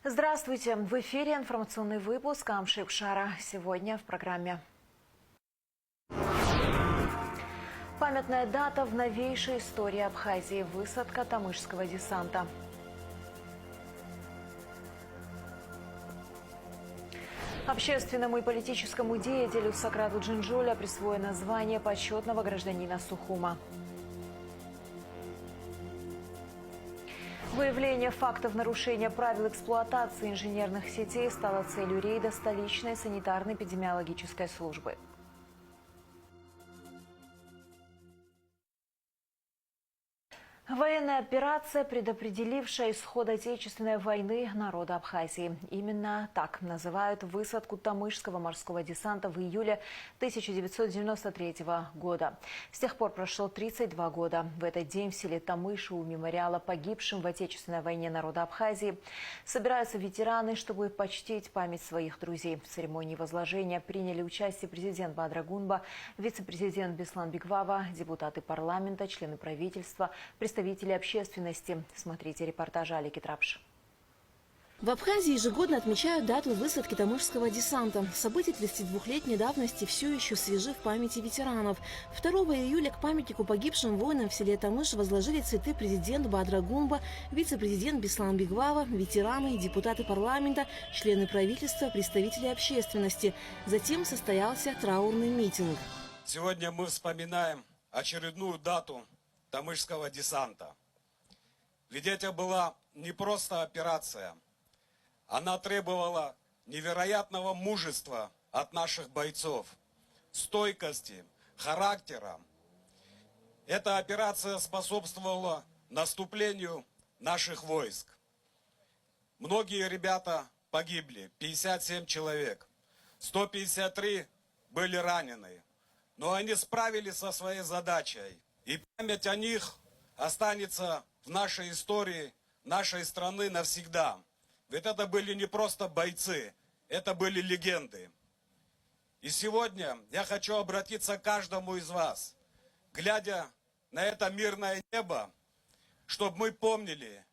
Здравствуйте! В эфире информационный выпуск Амшик Шара. Сегодня в программе. Памятная дата в новейшей истории Абхазии. Высадка тамышского десанта. Общественному и политическому деятелю Сократу Джинджоля присвоено звание почетного гражданина Сухума. Выявление фактов нарушения правил эксплуатации инженерных сетей стало целью рейда столичной санитарно-эпидемиологической службы. Военная операция, предопределившая исход Отечественной войны народа Абхазии. Именно так называют высадку тамышского морского десанта в июле 1993 года. С тех пор прошло 32 года. В этот день в селе Тамыш у мемориала погибшим в Отечественной войне народа Абхазии собираются ветераны, чтобы почтить память своих друзей. В церемонии возложения приняли участие президент Бадра Гунба, вице-президент Беслан Бигвава, депутаты парламента, члены правительства, представители общественности. Смотрите репортаж Алики Трапш. В Абхазии ежегодно отмечают дату высадки тамышского десанта. События 32-летней давности все еще свежи в памяти ветеранов. 2 июля к памятнику погибшим воинам в селе Тамыш возложили цветы президент Бадра Гунба, вице-президент Беслан Бигвава, ветераны, депутаты парламента, члены правительства, представители общественности. Затем состоялся траурный митинг. Сегодня мы вспоминаем очередную дату тамышского десанта. Ведь это была не просто операция. Она требовала невероятного мужества от наших бойцов, стойкости, характера. Эта операция способствовала наступлению наших войск. Многие ребята погибли, 57 человек, 153 были ранены. Но они справились со своей задачей. И память о них останется в нашей истории, нашей страны навсегда. Ведь это были не просто бойцы, это были легенды. И сегодня я хочу обратиться к каждому из вас, глядя на это мирное небо, чтобы мы помнили,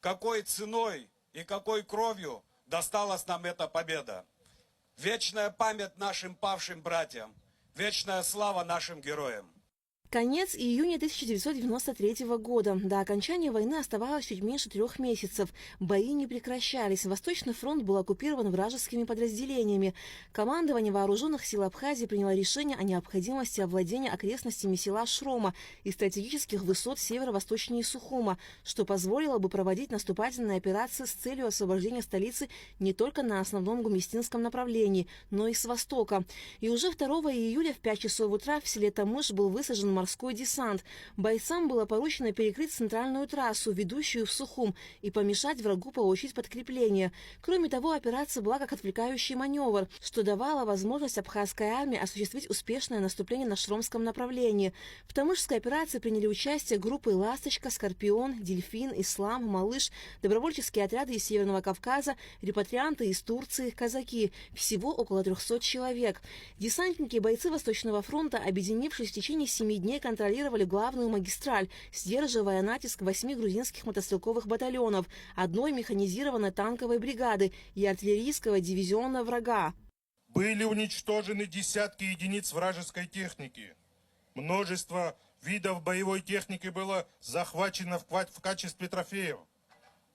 какой ценой и какой кровью досталась нам эта победа. Вечная память нашим павшим братьям, вечная слава нашим героям. Конец июня 1993 года. До окончания войны оставалось чуть меньше 3 месяцев. Бои не прекращались. Восточный фронт был оккупирован вражескими подразделениями. Командование вооруженных сил Абхазии приняло решение о необходимости овладения окрестностями села Шрома и стратегических высот северо-восточнее Сухума, что позволило бы проводить наступательные операции с целью освобождения столицы не только на основном гуместинском направлении, но и с востока. И уже 2 июля в 5 часов утра в селе Тамыш был высажен морской десант. Бойцам было поручено перекрыть центральную трассу, ведущую в Сухум, и помешать врагу получить подкрепление. Кроме того, операция была как отвлекающий маневр, что давало возможность абхазской армии осуществить успешное наступление на шромском направлении. В тамышской операции приняли участие группы «Ласточка», «Скорпион», «Дельфин», «Ислам», «Малыш», добровольческие отряды из Северного Кавказа, репатрианты из Турции, казаки. Всего около 300 человек. Десантники и бойцы Восточного фронта, объединившись в течение 7 дней, контролировали главную магистраль, сдерживая натиск 8 грузинских мотострелковых батальонов, 1 механизированной танковой бригады и артиллерийского дивизиона врага. Были уничтожены десятки единиц вражеской техники. Множество видов боевой техники было захвачено в качестве трофеев.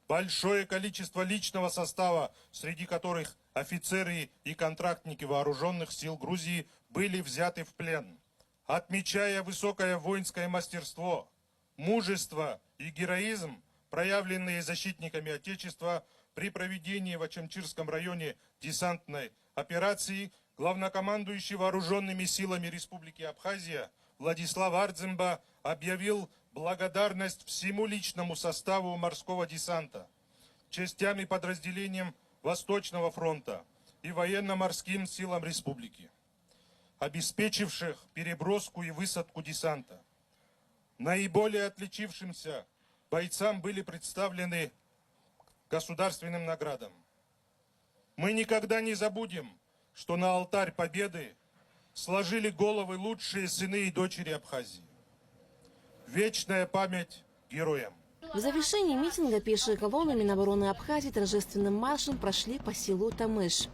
Большое количество личного состава, среди которых офицеры и контрактники вооруженных сил Грузии, были взяты в плен. Отмечая высокое воинское мастерство, мужество и героизм, проявленные защитниками Отечества при проведении в Ачамчирском районе десантной операции, главнокомандующий вооруженными силами Республики Абхазия Владислав Ардземба объявил благодарность всему личному составу морского десанта, частям и подразделениям Восточного фронта и военно-морским силам республики, обеспечивших переброску и высадку десанта. Наиболее отличившимся бойцам были представлены государственным наградам. Мы никогда не забудем, что на алтарь победы сложили головы лучшие сыны и дочери Абхазии. Вечная память героям. В завершении митинга пешие колонны Минобороны Абхазии торжественным маршем прошли по селу Тамыш.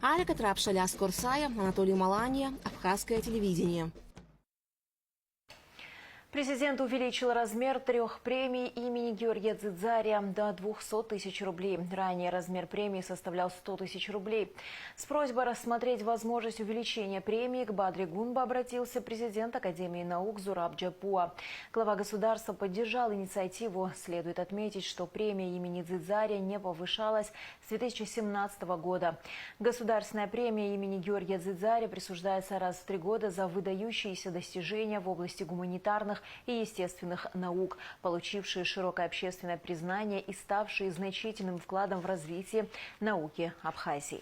Алика Трапшаля Скорсая, Анатолий Маланья, Абхазское телевидение. Президент увеличил размер 3 премий имени Георгия Дзидзария до 200 тысяч рублей. Ранее размер премии составлял 100 тысяч рублей. С просьбой рассмотреть возможность увеличения премии к Бадри Гунба обратился президент Академии наук Зураб Джапуа. Глава государства поддержал инициативу. Следует отметить, что премия имени Дзидзария не повышалась с 2017 года. Государственная премия имени Георгия Дзидзария присуждается раз в 3 года за выдающиеся достижения в области гуманитарных и естественных наук, получившие широкое общественное признание и ставшие значительным вкладом в развитие науки Абхазии.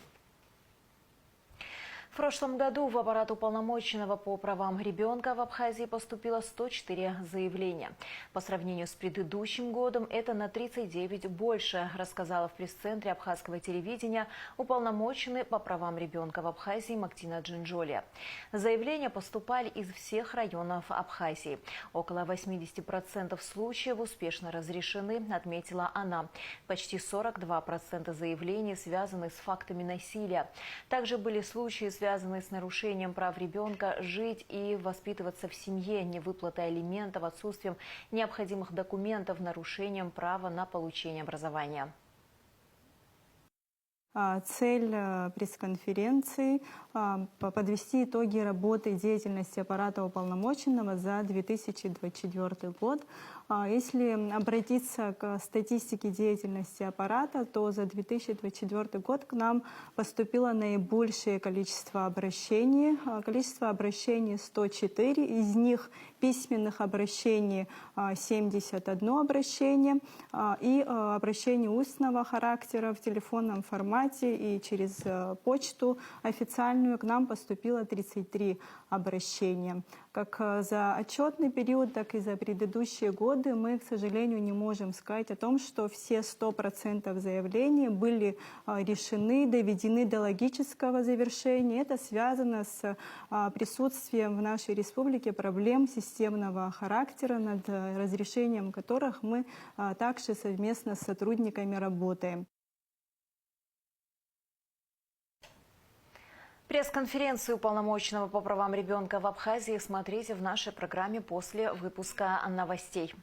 В прошлом году в аппарат уполномоченного по правам ребенка в Абхазии поступило 104 заявления. По сравнению с предыдущим годом это на 39 больше, рассказала в пресс-центре Абхазского телевидения уполномоченный по правам ребенка в Абхазии Мактина Джинджолия. Заявления поступали из всех районов Абхазии. Около 80% случаев успешно разрешены, отметила она. Почти 42% заявлений связаны с фактами насилия. Также были случаи, связанные с нарушением прав ребенка жить и воспитываться в семье, невыплатой алиментов, отсутствием необходимых документов, нарушением права на получение образования. Цель пресс-конференции – подвести итоги работы и деятельности аппарата уполномоченного за 2024 год. Если обратиться к статистике деятельности аппарата, то за 2024 год к нам поступило наибольшее количество обращений. Количество обращений 104, из них письменных обращений 71 обращение и обращений устного характера в телефонном формате и через почту официальную к нам поступило 33 обращения. Как за отчетный период, так и за предыдущие годы мы, к сожалению, не можем сказать о том, что все 100% заявлений были решены, доведены до логического завершения. Это связано с присутствием в нашей республике проблем системного характера, над разрешением которых мы также совместно с сотрудниками работаем. Пресс-конференцию уполномоченного по правам ребенка в Абхазии смотрите в нашей программе после выпуска новостей.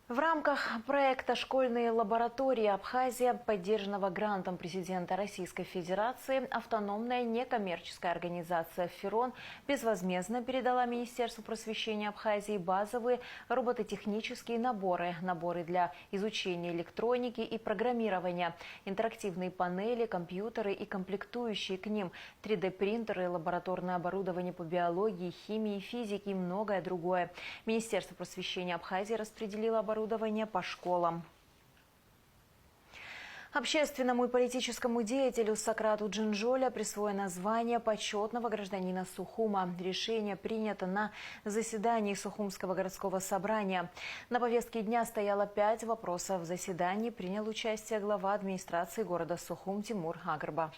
В рамках проекта «Школьные лаборатории Абхазия», поддержанного грантом президента Российской Федерации, автономная некоммерческая организация «ФИРОН» безвозмездно передала Министерству просвещения Абхазии базовые робототехнические наборы для изучения электроники и программирования, интерактивные панели, компьютеры и комплектующие к ним, 3D-принтеры, лабораторное оборудование по биологии, химии, физике и многое другое. Министерство просвещения Абхазии распределило оборудование по школам. Общественному и политическому деятелю Сократу Джинджоля присвоено звание почетного гражданина Сухума. Решение принято на заседании Сухумского городского собрания. На повестке дня стояло 5 вопросов. В заседании принял участие глава администрации города Сухум Тимур Агарба.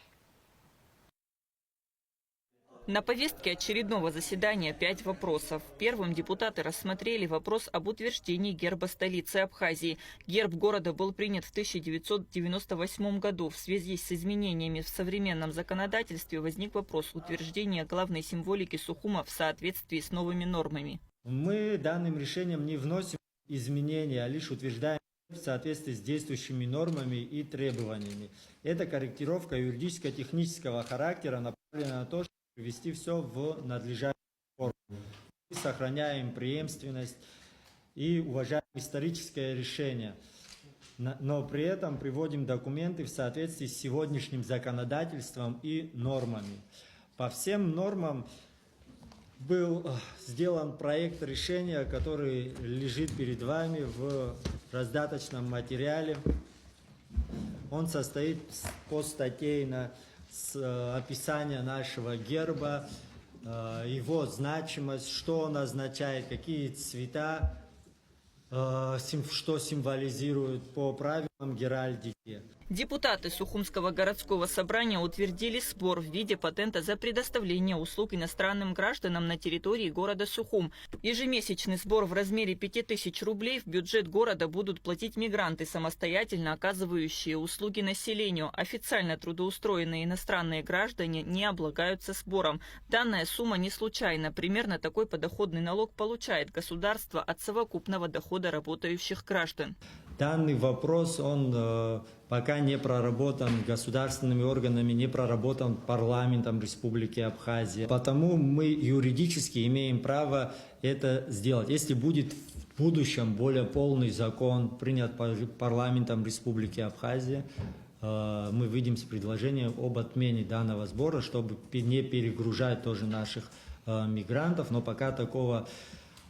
На повестке очередного заседания 5 вопросов. Первым депутаты рассмотрели вопрос об утверждении герба столицы Абхазии. Герб города был принят в 1998 году. В связи с изменениями в современном законодательстве возник вопрос утверждения главной символики Сухума в соответствии с новыми нормами. Мы данным решением не вносим изменения, а лишь утверждаем в соответствии с действующими нормами и требованиями. Это корректировка юридическо-технического характера, направленная на то, чтобы привести все в надлежащую форму. Мы сохраняем преемственность и уважаем историческое решение, но при этом приводим документы в соответствии с сегодняшним законодательством и нормами. По всем нормам был сделан проект решения, который лежит перед вами в раздаточном материале. Он состоит постстатейно с описания нашего герба, его значимость, что он означает, какие цвета, что символизирует по правилам Геральдике. Депутаты Сухумского городского собрания утвердили сбор в виде патента за предоставление услуг иностранным гражданам на территории города Сухум. Ежемесячный сбор в размере 5000 рублей в бюджет города будут платить мигранты, самостоятельно оказывающие услуги населению. Официально трудоустроенные иностранные граждане не облагаются сбором. Данная сумма не случайна. Примерно такой подоходный налог получает государство от совокупного дохода работающих граждан. Данный вопрос, он пока не проработан государственными органами, не проработан парламентом Республики Абхазия. Потому мы юридически имеем право это сделать. Если будет в будущем более полный закон принят парламентом Республики Абхазия, мы выйдем с предложением об отмене данного сбора, чтобы не перегружать тоже наших мигрантов. Но пока такого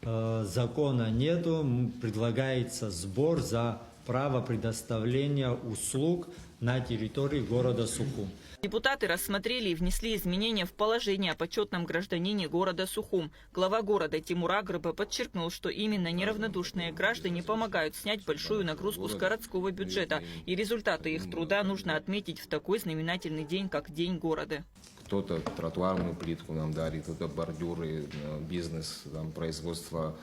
закона нету, предлагается сбор за право предоставления услуг на территории города Сухум. Депутаты рассмотрели и внесли изменения в положение о почетном гражданине города Сухум. Глава города Тимур Агрыба подчеркнул, что именно неравнодушные граждане помогают снять большую нагрузку с городского бюджета, и результаты их труда нужно отметить в такой знаменательный день, как День города. Кто-то тротуарную плитку нам дарит, кто-то бордюры, бизнес, там, производство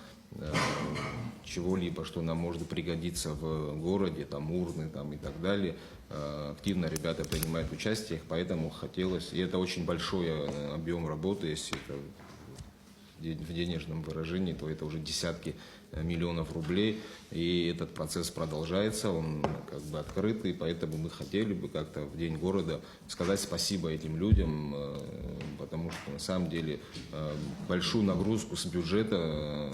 чего-либо, что нам может пригодиться в городе, там урны там, и так далее. Активно ребята принимают участие, поэтому хотелось, и это очень большой объем работы, если это в денежном выражении, то это уже десятки миллионов рублей, и этот процесс продолжается, он как бы открытый, поэтому мы хотели бы как-то в День города сказать спасибо этим людям, потому что на самом деле большую нагрузку с бюджета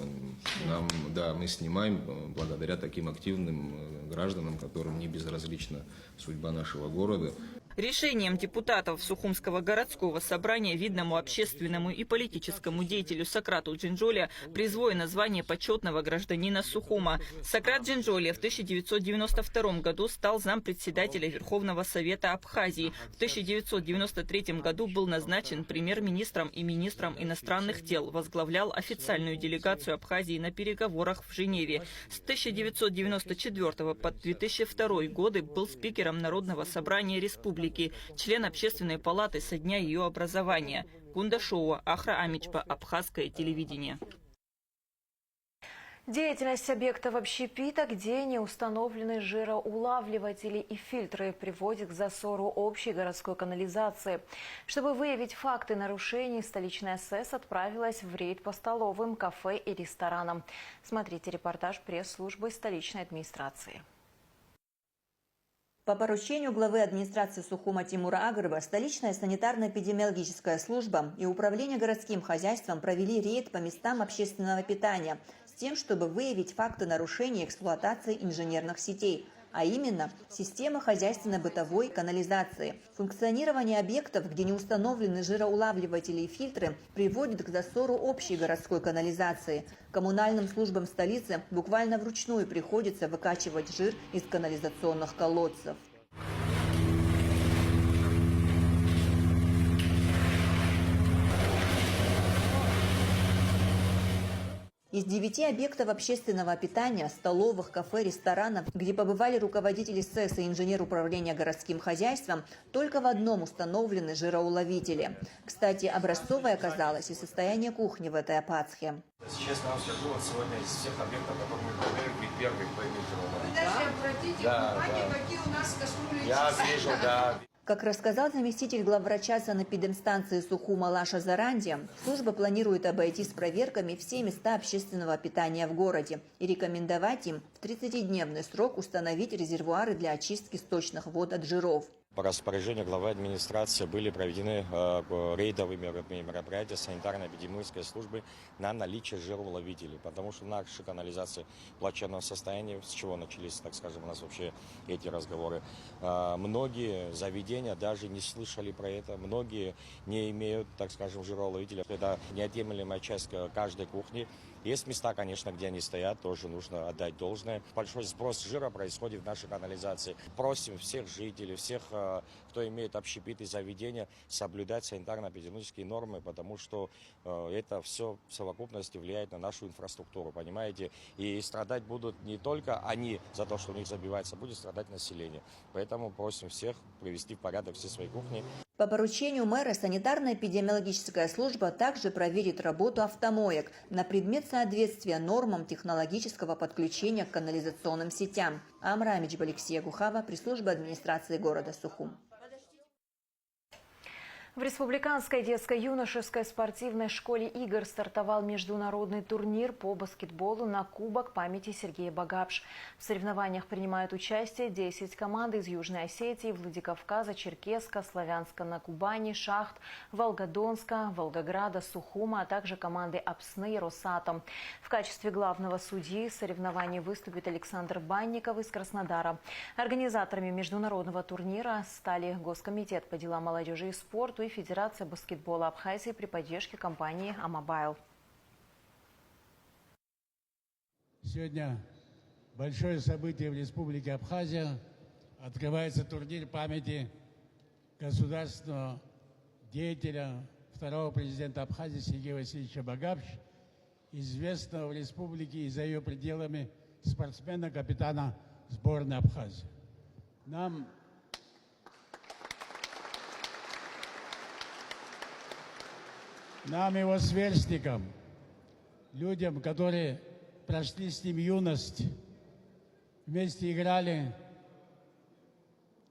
мы снимаем благодаря таким активным гражданам, которым не безразлична судьба нашего города. Решением депутатов Сухумского городского собрания видному общественному и политическому деятелю Сократу Джинджолия присвоено звание почетного гражданина Сухума. Сократ Джинджолия в 1992 году стал зампредседателя Верховного Совета Абхазии. В 1993 году был назначен премьер-министром и министром иностранных дел. Возглавлял официальную делегацию Абхазии на переговорах в Женеве. С 1994 по 2002 годы был спикером Народного собрания республики, член Общественной палаты со дня ее образования. Кундашова, Ахра Амичпа, Абхазское телевидение. Деятельность объектов общепита, где не установлены жироулавливатели и фильтры, приводит к засору общей городской канализации. Чтобы выявить факты нарушений, столичная СЭС отправилась в рейд по столовым, кафе и ресторанам. Смотрите репортаж пресс-службы столичной администрации. По поручению главы администрации Сухума Тимура Агрыба столичная санитарно-эпидемиологическая служба и управление городским хозяйством провели рейд по местам общественного питания с тем, чтобы выявить факты нарушения эксплуатации инженерных сетей, а именно системы хозяйственно-бытовой канализации. Функционирование объектов, где не установлены жироулавливатели и фильтры, приводит к засору общей городской канализации. Коммунальным службам столицы буквально вручную приходится выкачивать жир из канализационных колодцев. Из 9 объектов общественного питания, столовых, кафе, ресторанов, где побывали руководители СЭС и инженер управления городским хозяйством, только в одном установлены жироуловители. Кстати, образцовой оказалось и состояние кухни в этой Апатсхе. Честно вам скажу, вот сегодня из всех объектов, которые мы проверили, первый по Вы даже обратите внимание, какие у нас кастрюли. Я вижу, да. Как рассказал заместитель главврача санэпидемстанции Сухума Лаша Заранди, служба планирует обойтись проверками все места общественного питания в городе и рекомендовать им в 30-дневный срок установить резервуары для очистки сточных вод от жиров. По распоряжению главы администрации были проведены рейдовые мероприятия санитарно-эпидемиологической службы на наличие жироуловителей, потому что наша канализация в плачевном состоянии, с чего начались, так скажем, у нас вообще эти разговоры. Многие заведения даже не слышали про это, многие не имеют, так скажем, жироуловителей. Это неотъемлемая часть каждой кухни. Есть места, конечно, где они стоят, тоже нужно отдать должное. Большой сброс жира происходит в нашей канализации. Просим всех жителей, всех кто имеет общепит и заведения, соблюдать санитарно-эпидемиологические нормы, потому что это все в совокупности влияет на нашу инфраструктуру, понимаете? И страдать будут не только они за то, что у них забивается, будет страдать население. Поэтому просим всех привести в порядок все свои кухни. По поручению мэра санитарно-эпидемиологическая служба также проверит работу автомоек на предмет соответствия нормам технологического подключения к канализационным сетям. Амра Амичева, Алексея Гухава, пресс-служба администрации города Сухум. В Республиканской детско-юношеской спортивной школе игр стартовал международный турнир по баскетболу на Кубок памяти Сергея Багапш. В соревнованиях принимают участие 10 команд из Южной Осетии, Владикавказа, Черкесска, Славянска на Кубани, Шахт, Волгодонска, Волгограда, Сухума, а также команды Апсны и Росатом. В качестве главного судьи соревнований выступит Александр Банников из Краснодара. Организаторами международного турнира стали Госкомитет по делам молодежи и спорту и Федерация баскетбола Абхазии при поддержке компании «Амобайл». Сегодня большое событие в Республике Абхазия. Открывается турнир памяти государственного деятеля, второго президента Абхазии Сергея Васильевича Багапш, известного в республике и за ее пределами спортсмена, капитана сборной Абхазии. Нам, его сверстникам, людям, которые прошли с ним юность, вместе играли,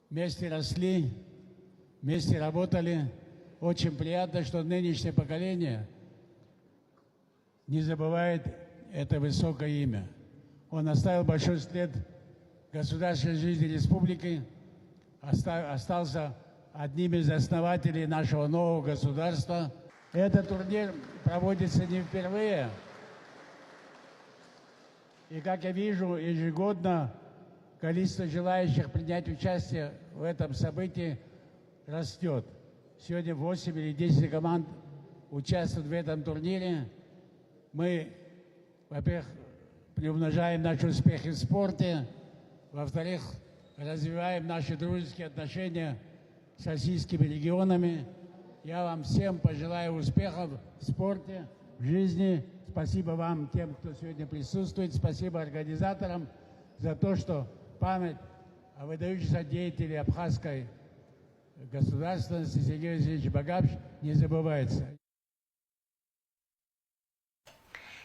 вместе росли, вместе работали. Очень приятно, что нынешнее поколение не забывает это высокое имя. Он оставил большой след в государственной жизни республики, остался одним из основателей нашего нового государства. Этот турнир проводится не впервые. И, как я вижу, ежегодно количество желающих принять участие в этом событии растет. Сегодня 8 или 10 команд участвуют в этом турнире. Мы, во-первых, приумножаем наши успехи в спорте, во-вторых, развиваем наши дружеские отношения с российскими регионами. Я вам всем пожелаю успехов в спорте, в жизни. Спасибо вам, тем, кто сегодня присутствует. Спасибо организаторам за то, что память о выдающемся деятеле абхазской государственности Сергея Васильевича Багапш не забывается.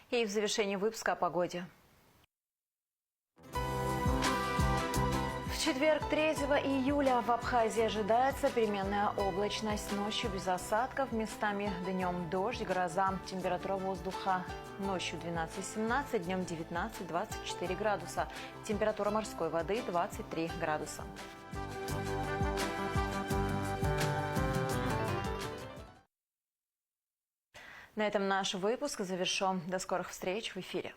И в завершении выпуска о погоде. В четверг, 3 июля, в Абхазии ожидается переменная облачность. Ночью без осадков, местами днем дождь, гроза. Температура воздуха ночью 12-17, днем 19-24 градуса. Температура морской воды 23 градуса. На этом наш выпуск завершен. До скорых встреч в эфире.